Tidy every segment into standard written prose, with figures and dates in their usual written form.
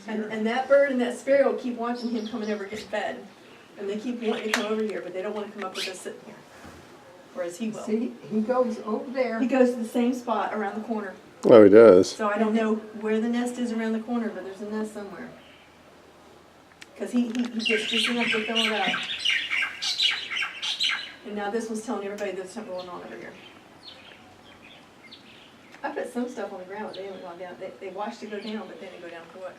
And that bird and that sparrow keep watching him coming over to get fed. And they keep wanting to come over here, but they don't want to come up with us sitting here. Whereas he will. See, he goes over there. He goes to the same spot around the corner. Oh, he does. So I don't know where the nest is around the corner, but there's a nest somewhere. Because he gets just enough to fill it out. And now this one's telling everybody there's something going on over here. I put some stuff on the ground, but they haven't gone down. They watched it go down, but they didn't go down for what.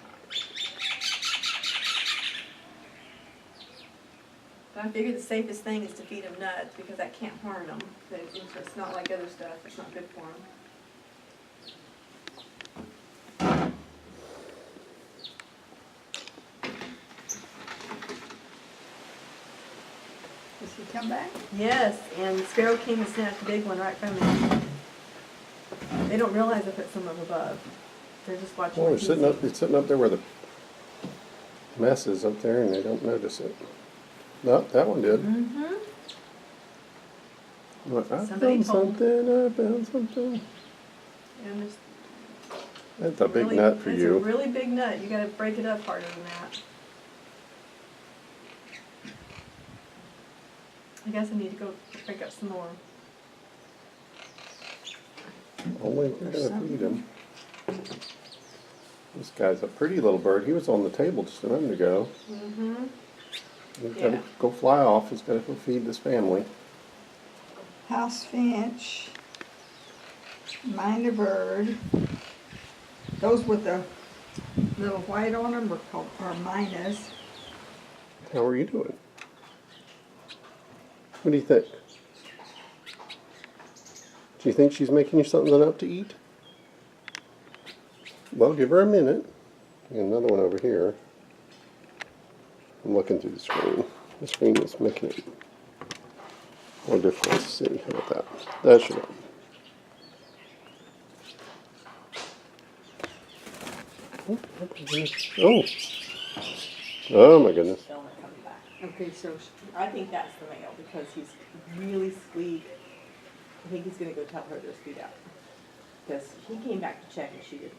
But I figured the safest thing is to feed them nuts because that can't harm them. It's not like other stuff. It's not good for them. Does he come back? Yes, and the sparrow came and snapped the big one right from me. They don't realize I put some up above. They're just watching. Oh, my they're sitting up there where the mess is up there, and they don't notice it. No, that one did. Mm-hmm. I Somebody found told something. I found something. And there's That's a big really, nut for it's you. a really big nut. You got to break it up harder than that. I guess I need to go break up some more. Only if you're gonna feed him. This guy's a pretty little bird. He was on the table just a minute ago. Mm-hmm. He's Yeah. gotta go fly off. He's gotta go feed this family. House finch, minor bird. Those with the little white on them are minors. How are you doing? What do you think? Do you think she's making you something up to eat? Well, give her a minute. And another one over here. I'm looking through the screen. The screen is making it more difficult to see. How about that? That should help. Oh. Oh my goodness. Still not coming back. Okay, so I think that's the male because he's really squeak. I think he's going to go tell her to speed out. Because he came back to check and she didn't.